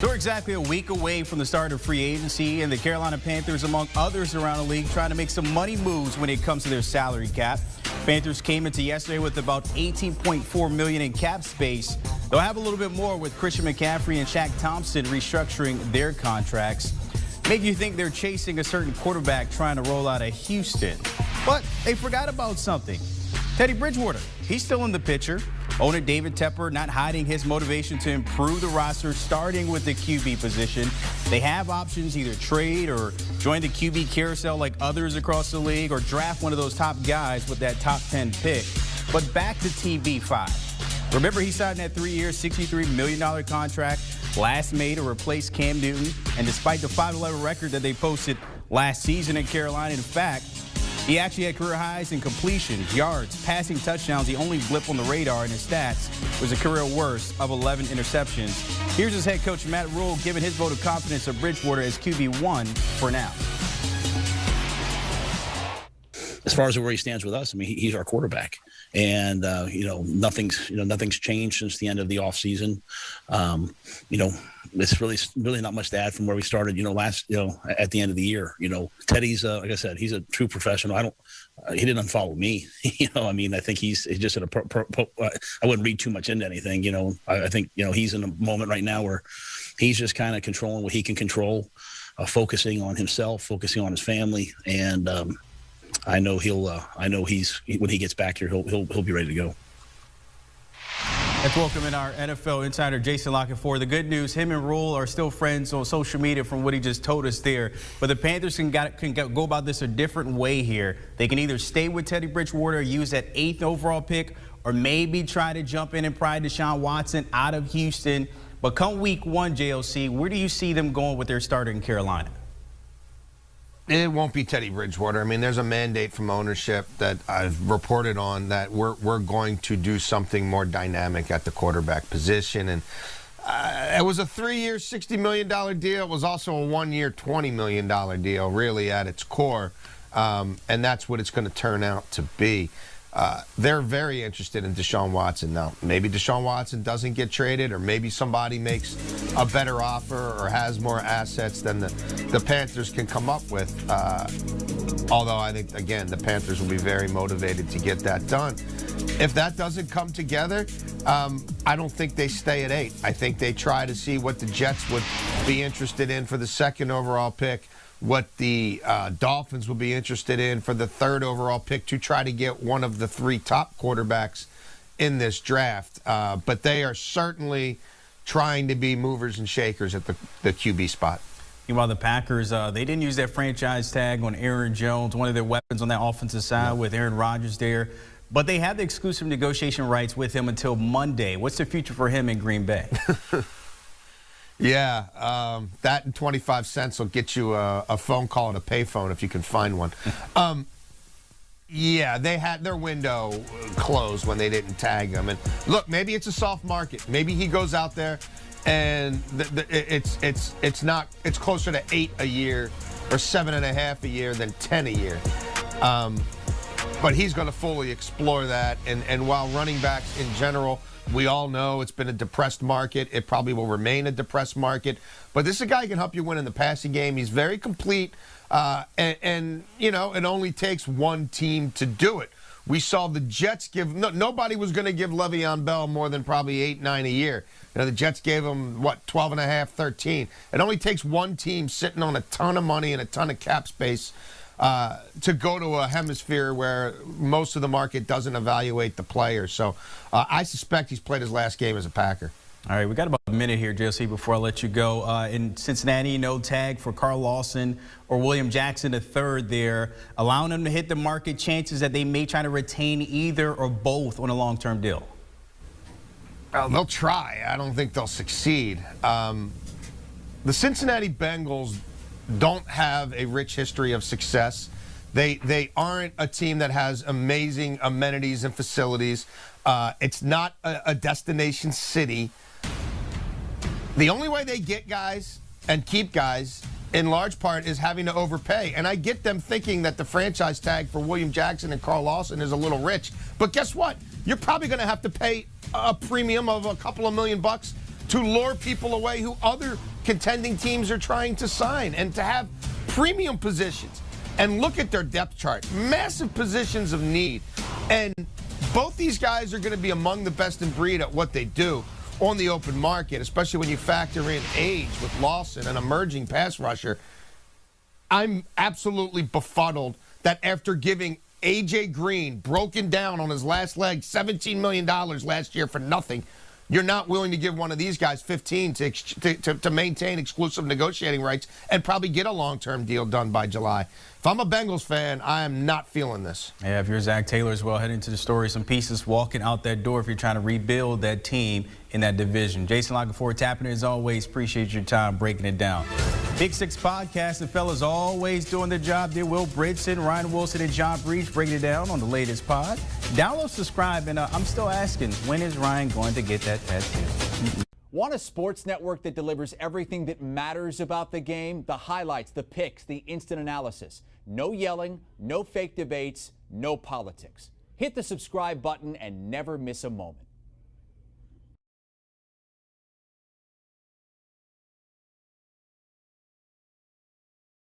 So we're exactly a week away from the start of free agency, and the Carolina Panthers, among others around the league, trying to make some money moves when it comes to their salary cap. Panthers came into yesterday with about $18.4 million in cap space. They'll have a little bit more with Christian McCaffrey and Shaq Thompson restructuring their contracts. Make you think they're chasing a certain quarterback trying to roll out of Houston. But they forgot about something. Teddy Bridgewater, he's still in the picture. Owner David Tepper not hiding his motivation to improve the roster, starting with the QB position. They have options, either trade or join the QB carousel like others across the league, or draft one of those top guys with that top 10 pick. But back to TB5. Remember, he signed that 3-year, $63 million contract last May to replace Cam Newton. And despite the 5-11 record that they posted last season in Carolina, in fact, he actually had career highs in completions, yards, passing touchdowns. The only blip on the radar in his stats was a career worst of 11 interceptions. Here's his head coach, Matt Rule, giving his vote of confidence of Bridgewater as QB1 for now. As far as where he stands with us, I mean, he's our quarterback, and nothing's changed since the end of the offseason. It's really not much to add from where we started, at the end of the year. Teddy's, like I said, he's a true professional. He didn't unfollow me. I think he's just at I wouldn't read too much into anything. I think, he's in a moment right now where he's just kind of controlling what he can control, focusing on himself, focusing on his family. And I know when he gets back here, he'll be ready to go. Let's welcome in our NFL Insider Jason La Canfora. The good news, him and Rule are still friends on social media from what he just told us there. But the Panthers can go about this a different way here. They can either stay with Teddy Bridgewater, use that 8th overall pick, or maybe try to jump in and pry Deshaun Watson out of Houston. But come week 1, JLC, where do you see them going with their starter in Carolina? It won't be Teddy Bridgewater. I mean, there's a mandate from ownership that I've reported on that we're going to do something more dynamic at the quarterback position. And it was a 3-year, $60 million deal. It was also a 1-year, $20 million deal, really, at its core. And that's what it's going to turn out to be. They're very interested in Deshaun Watson. Now, maybe Deshaun Watson doesn't get traded, or maybe somebody makes a better offer or has more assets than the Panthers can come up with. Although I think, again, the Panthers will be very motivated to get that done. If that doesn't come together, I don't think they stay at 8. I think they try to see what the Jets would be interested in for the 2nd overall pick, what the Dolphins will be interested in for the 3rd overall pick, to try to get one of the 3 top quarterbacks in this draft. But they are certainly trying to be movers and shakers at the QB spot. Meanwhile, the Packers, they didn't use that franchise tag on Aaron Jones, one of their weapons on that offensive side with Aaron Rodgers there. But they have the exclusive negotiation rights with him until Monday. What's the future for him in Green Bay? Yeah, that and 25 cents will get you a phone call at a payphone if you can find one. Yeah, they had their window closed when they didn't tag him. And look, maybe it's a soft market. Maybe he goes out there and it's closer to 8 a year or 7.5 a year than 10 a year. But he's going to fully explore that. And while running backs in general, we all know it's been a depressed market. It probably will remain a depressed market. But this is a guy who can help you win in the passing game. He's very complete. And it only takes one team to do it. We saw the Jets give nobody was going to give Le'Veon Bell more than probably 8, 9 a year. The Jets gave him, 12.5, 13. It only takes one team sitting on a ton of money and a ton of cap space to go to a hemisphere where most of the market doesn't evaluate the player. So I suspect he's played his last game as a Packer. All right, we got about a minute here, JLC, before I let you go. In Cincinnati, no tag for Carl Lawson or William Jackson III there, allowing them to hit the market, chances that they may try to retain either or both on a long-term deal. Well, they'll try. I don't think they'll succeed. The Cincinnati Bengals don't have a rich history of success. They aren't a team that has amazing amenities and facilities. It's not a destination city. The only way they get guys and keep guys, in large part, is having to overpay. And I get them thinking that the franchise tag for William Jackson and Carl Lawson is a little rich. But guess what? You're probably going to have to pay a premium of a couple of $1 million to lure people away who other contending teams are trying to sign, and to have premium positions. And look at their depth chart. Massive positions of need. And both these guys are going to be among the best in breed at what they do on the open market, especially when you factor in age with Lawson, an emerging pass rusher. I'm absolutely befuddled that after giving A.J. Green, broken down on his last leg, $17 million last year for nothing, you're not willing to give one of these guys 15 to maintain exclusive negotiating rights and probably get a long-term deal done by July. If I'm a Bengals fan, I am not feeling this. Yeah, if you're Zach Taylor as well, head into the story. Some pieces walking out that door if you're trying to rebuild that team in that division. Jason La Canfora tapping it as always. Appreciate your time breaking it down. Big Six Podcast, the fellas always doing their job there. Will Bridson, Ryan Wilson, and John Breach breaking it down on the latest pod. Download, subscribe, and I'm still asking, when is Ryan going to get that tattoo? Want a sports network that delivers everything that matters about the game? The highlights, the picks, the instant analysis. No yelling, no fake debates, no politics. Hit the subscribe button and never miss a moment.